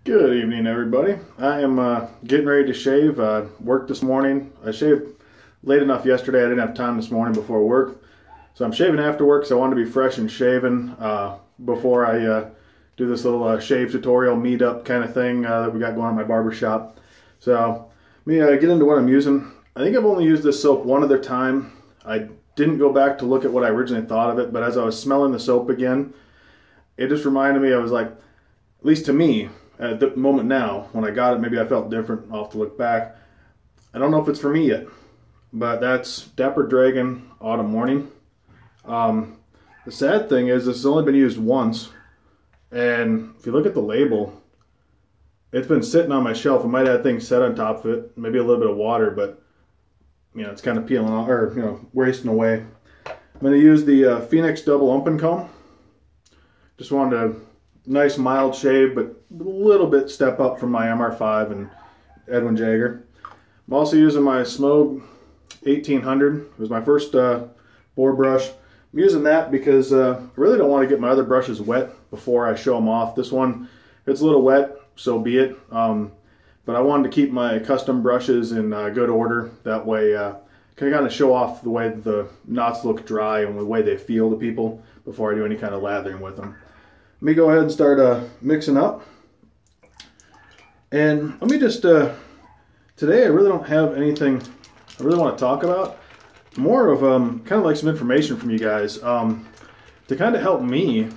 Good evening, everybody. I am getting ready to shave. Work this morning. I shaved late enough yesterday. I didn't have time this morning before work. So I'm shaving after work, so I wanted to be fresh and shaven before I do this little shave tutorial meetup kind of thing that we got going on at my barbershop. So let me get into what I'm using. I think I've only used this soap one other time. I didn't go back to look at what I originally thought of it, but as I was smelling the soap again, it just reminded me, I was like, at least to me, at the moment now, when I got it, maybe I felt different. I'll have to look back. I don't know if it's for me yet, but that's Dapper Dragon Autumn Morning. The sad thing is this has only been used once, and if you look at the label, it's been sitting on my shelf. I might have things set on top of it, maybe a little bit of water, but you know, it's kind of peeling off, or you know, wasting away. I'm going to use the Phoenix Double Open Comb. Just wanted a nice mild shave, but a little bit step up from my MR5 and Edwin Jagger. I'm also using my Smoke 1800. It was my first boar brush. I'm using that because I really don't want to get my other brushes wet before I show them off. This one, it's a little wet, so be it. But I wanted to keep my custom brushes in good order. That way I can kind of show off the way the knots look dry and the way they feel to people before I do any kind of lathering with them. Let me go ahead and start mixing up. And let me just, today I really don't have anything I really want to talk about. More of kind of like some information from you guys to kind of help me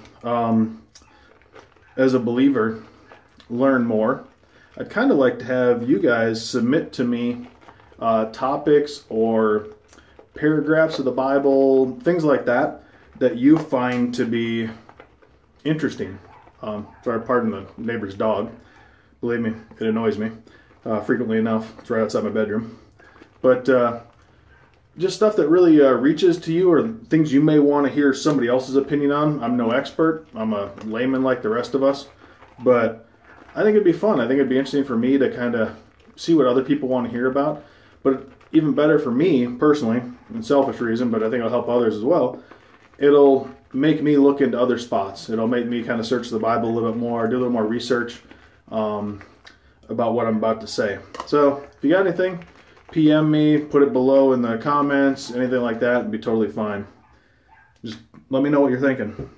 as a believer learn more. I'd kind of like to have you guys submit to me topics or paragraphs of the Bible, things like that, that you find to be interesting. Pardon the neighbor's dog. Believe me, it annoys me frequently enough. It's right outside my bedroom. But just stuff that really reaches to you, or things you may want to hear somebody else's opinion on. I'm no expert. I'm a layman like the rest of us. But I think it'd be fun. I think it'd be interesting for me to kind of see what other people want to hear about. But even better for me personally, and selfish reason, but I think it'll help others as well, it'll make me look into other spots. It'll make me kind of search the Bible a little bit more, do a little more research about what I'm about to say. So if you got anything, PM me, put it below in the comments, anything like that, it'd be totally fine. Just let me know what you're thinking.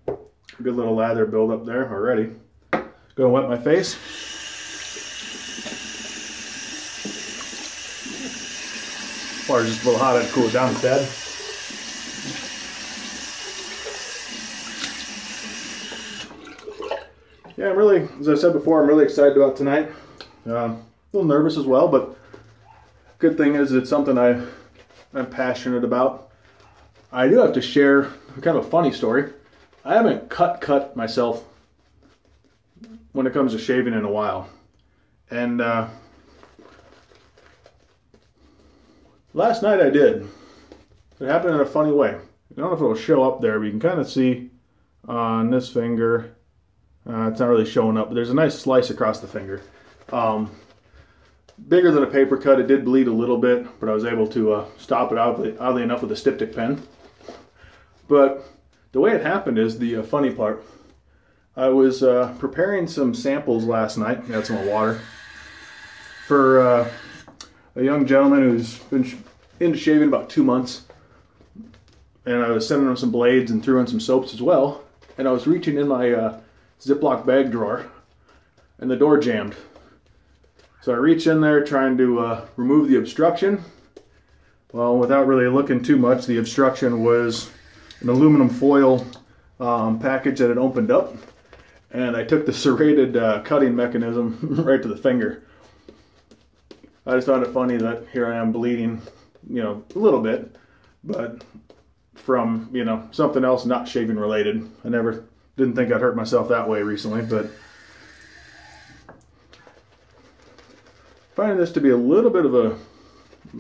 Good little lather build up there already. Go and wet my face. Water's just a little hot, I'd cool it down instead. Yeah, I'm really, as I said before, I'm really excited about tonight. A little nervous as well, but good thing is it's something I'm passionate about. I do have to share kind of a funny story. I haven't cut myself when it comes to shaving in a while. And last night I did. It happened in a funny way. I don't know if it will show up there, but you can kind of see on this finger. It's not really showing up, but there's a nice slice across the finger. Bigger than a paper cut. It did bleed a little bit, but I was able to stop it oddly enough with a styptic pen. But the way it happened is the funny part. I was preparing some samples last night. I had some water for a young gentleman who's been into shaving about 2 months. And I was sending him some blades and threw in some soaps as well. And I was reaching in my Ziploc bag drawer, and the door jammed. So I reach in there trying to remove the obstruction. Well, without really looking too much, the obstruction was an aluminum foil package that had opened up, and I took the serrated cutting mechanism right to the finger. I just found it funny that here I am bleeding, you know, a little bit, but from, you know, something else not shaving related. I didn't think I'd hurt myself that way recently, but finding this to be a little bit of a, I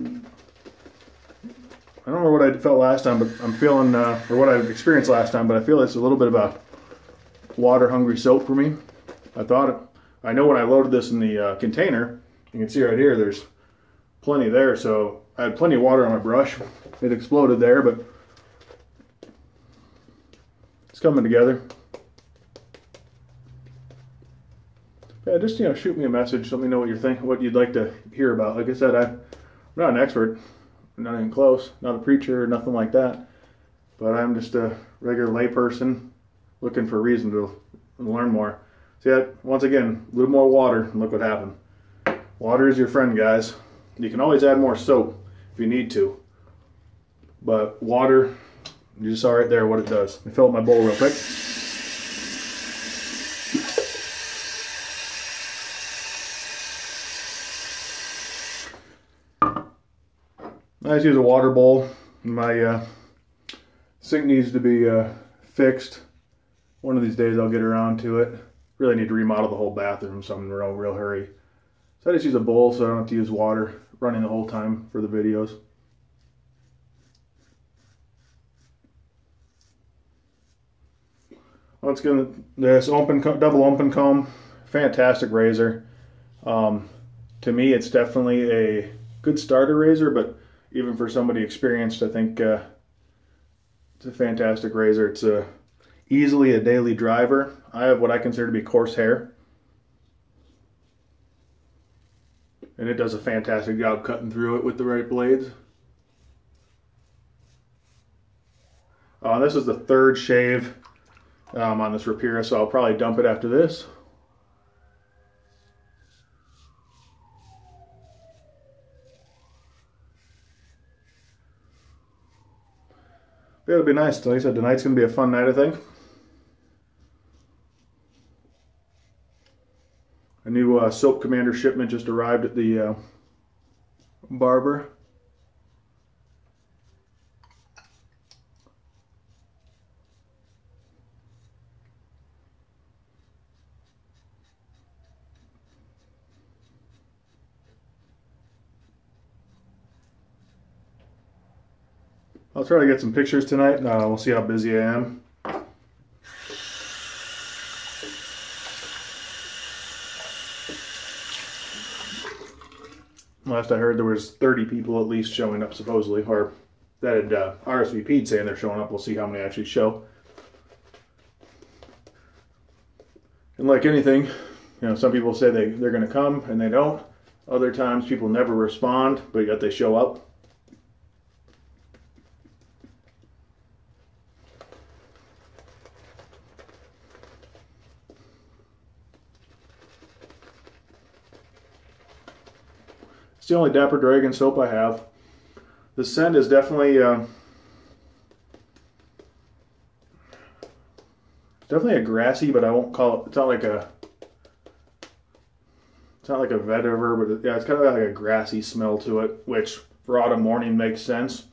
don't remember what I felt last time, but I'm feeling, or what I experienced last time, but I feel it's a little bit of a water-hungry soap for me. I know when I loaded this in the container, you can see right here, there's plenty there, so I had plenty of water on my brush. It exploded there, but it's coming together. Yeah, just shoot me a message. Let me know what you're thinking, what you'd like to hear about. Like I said, I'm not an expert, not even close, not a preacher or nothing like that. But I'm just a regular layperson looking for a reason to learn more. See that? Once again, a little more water, and look what happened. Water is your friend, guys. You can always add more soap if you need to. But water, you just saw right there what it does. Let me fill up my bowl real quick. I just use a water bowl. My sink needs to be fixed. One of these days I'll get around to it. Really need to remodel the whole bathroom, so I'm in a real hurry. So I just use a bowl so I don't have to use water running the whole time for the videos. Once again, this double open comb, fantastic razor. To me, it's definitely a good starter razor, but even for somebody experienced, I think it's a fantastic razor. It's easily a daily driver. I have what I consider to be coarse hair, and it does a fantastic job cutting through it with the right blades. This is the third shave on this Rapira, so I'll probably dump it after this. But it'll be nice. Like I said, tonight's going to be a fun night, I think. A new Soap Commander shipment just arrived at the barber. I'll try to get some pictures tonight. We'll see how busy I am. Last I heard, there was 30 people at least showing up, supposedly, or that had RSVP'd saying they're showing up. We'll see how many actually show. And like anything, some people say they're going to come and they don't. Other times people never respond, but yet they show up. It's the only Dapper Dragon soap I have. The scent is definitely a grassy, but I won't call it. It's not like a vetiver, but yeah, it's kind of like a grassy smell to it, which for autumn morning makes sense.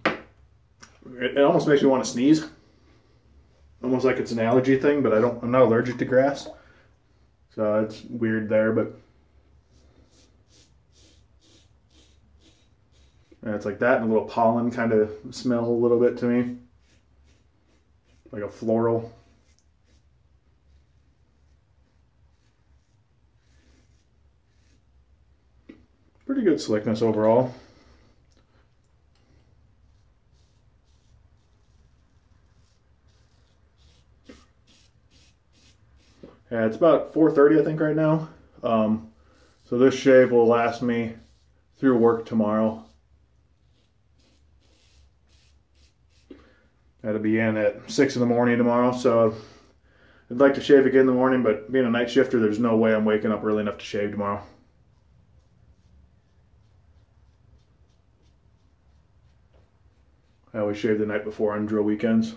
It almost makes me want to sneeze, almost like it's an allergy thing. But I'm not allergic to grass, so it's weird there, but. And it's like that and a little pollen kind of smell a little bit to me. Like a floral. Pretty good slickness overall. Yeah, it's about 4:30 I think right now. So this shave will last me through work tomorrow. That'll be in at 6 in the morning tomorrow, so I'd like to shave again in the morning, but being a night shifter, there's no way I'm waking up early enough to shave tomorrow. I always shave the night before on drill weekends.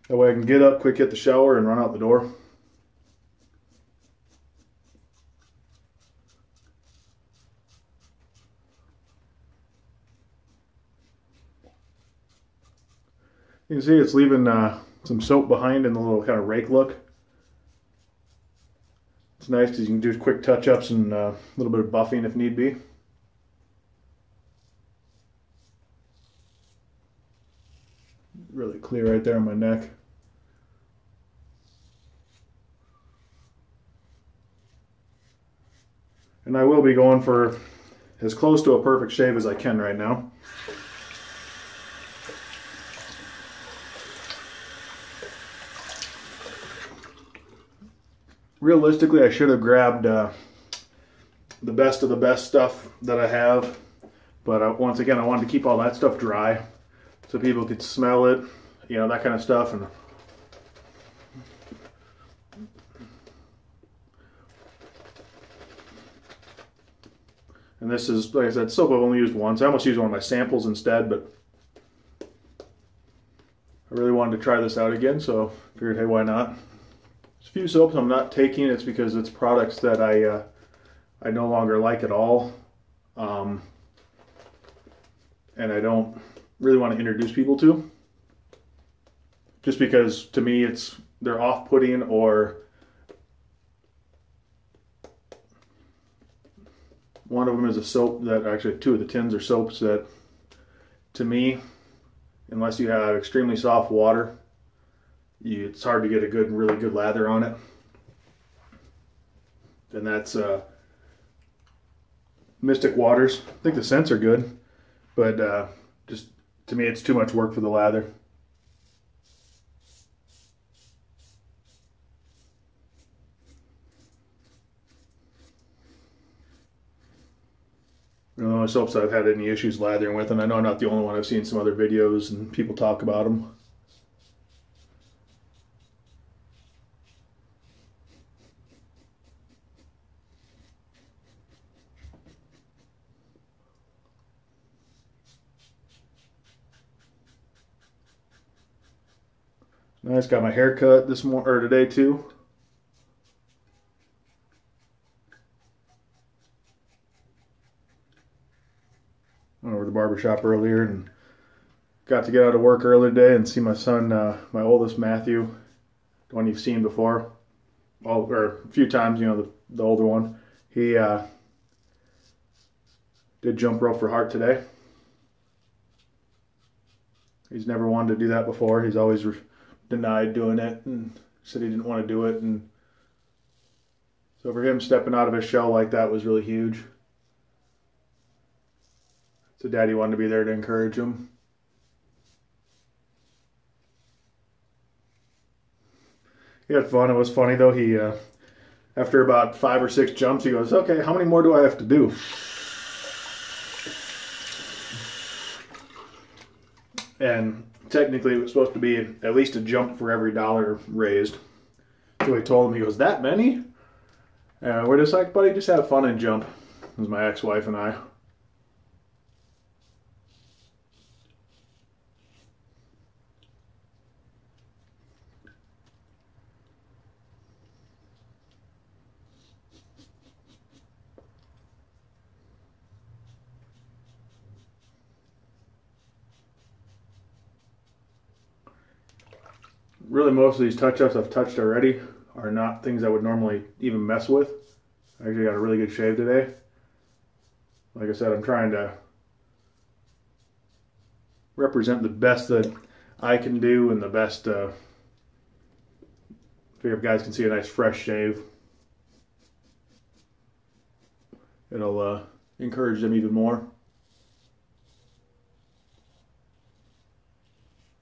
That way I can get up, quick hit the shower, and run out the door. You can see it's leaving some soap behind in the little kind of rake look. It's nice because you can do quick touch-ups and a little bit of buffing if need be. Really clear right there on my neck. And I will be going for as close to a perfect shave as I can right now. realistically, I should have grabbed the best of the best stuff that I have. But once again, I wanted to keep all that stuff dry so people could smell it, you know, that kind of stuff. And this is, like I said, soap I've only used once. I almost used one of my samples instead, but I really wanted to try this out again, so figured, hey, why not? There's a few soaps I'm not taking. It's because it's products that I no longer like at all. And I don't really want to introduce people to. Just because, to me, they're off-putting, or one of them is a soap that, actually two of the tins are soaps that, to me, unless you have extremely soft water, it's hard to get a really good lather on it. And that's Mystic Waters. I think the scents are good, but just to me, it's too much work for the lather. The only soaps I've had any issues lathering with, and I know I'm not the only one. I've seen some other videos and people talk about them. I just got my hair cut today too. Went over to the barbershop earlier and got to get out of work early today and see my son, my oldest, Matthew, the one you've seen before, or a few times, you know, the older one. He did jump rope for Heart today. He's never wanted to do that before. He's always denied doing it and said he didn't want to do it. And so for him, stepping out of his shell like that was really huge. So Daddy wanted to be there to encourage him. He had fun. It was funny though. He, after about 5 or 6 jumps, he goes, "Okay, how many more do I have to do?" And technically it was supposed to be at least a jump for every $1 raised. So he told him, he goes, "That many?" And we're just like, "Buddy, just have fun and jump." It was my ex-wife and I. Really, most of these touch-ups I've touched already are not things I would normally even mess with. I actually got a really good shave today. Like I said, I'm trying to represent the best that I can do and the best, figure if guys can see a nice fresh shave, it'll encourage them even more.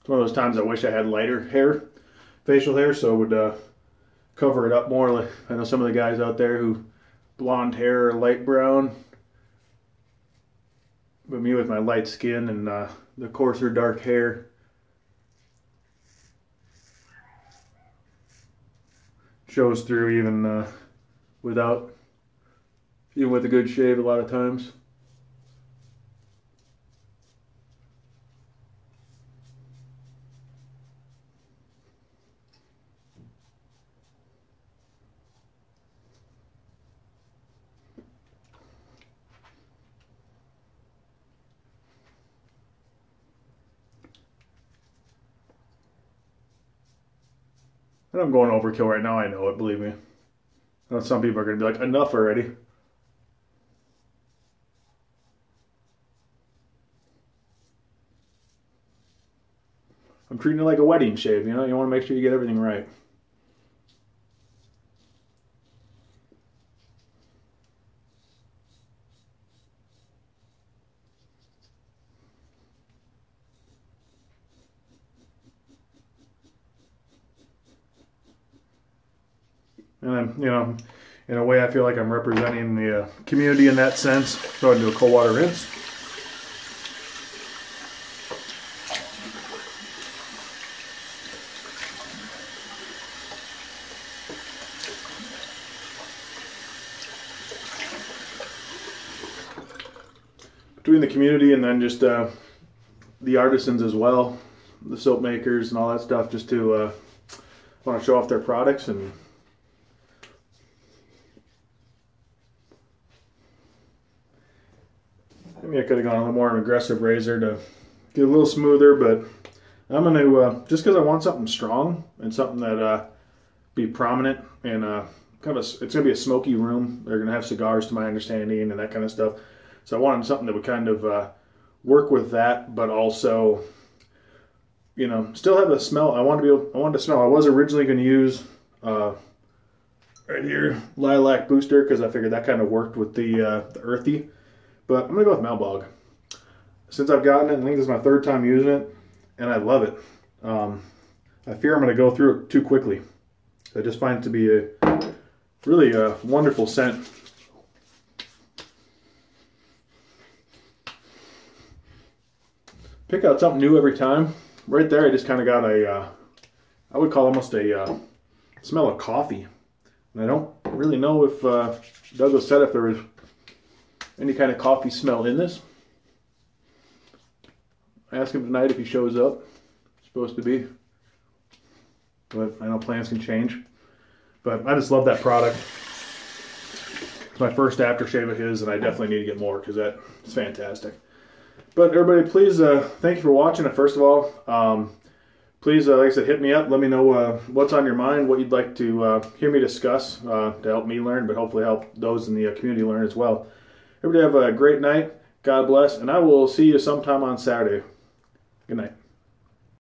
It's one of those times I wish I had lighter hair, facial hair, so it would cover it up more. Like, I know some of the guys out there who blonde hair or light brown, but me with my light skin and the coarser dark hair, shows through even with a good shave a lot of times. And I'm going overkill right now, I know it, believe me. I know some people are going to be like, enough already. I'm treating it like a wedding shave, you know? You want to make sure you get everything right. And I'm, you know, in a way I feel like I'm representing the community in that sense. Go ahead and do a cold water rinse. Between the community and then just the artisans as well, the soap makers and all that stuff, just to want to show off their products. And maybe I could have gone a little more of an aggressive razor to get a little smoother, but I'm going to, just because I want something strong and something that be prominent and kind of it's going to be a smoky room. They're going to have cigars, to my understanding, and that kind of stuff. So I wanted something that would kind of work with that, but also, you know, still have the smell. I wanted to smell. I was originally going to use right here lilac booster because I figured that kind of worked with the earthy, but I'm gonna go with Malbog. Since I've gotten it, I think this is my third time using it, and I love it. I fear I'm gonna go through it too quickly. I just find it to be a really wonderful scent. Pick out something new every time. Right there, I just kind of got a, I would call almost a smell of coffee. And I don't really know if Douglas said if there was any kind of coffee smell in this. Ask him tonight if he shows up. It's supposed to be. But I know plans can change. But I just love that product. It's my first aftershave of his, and I definitely need to get more because that is fantastic. But everybody, please, thank you for watching it, first of all. Please, like I said, hit me up. Let me know what's on your mind, what you'd like to hear me discuss to help me learn, but hopefully help those in the community learn as well. Everybody have a great night. God bless, and I will see you sometime on Saturday. Good night.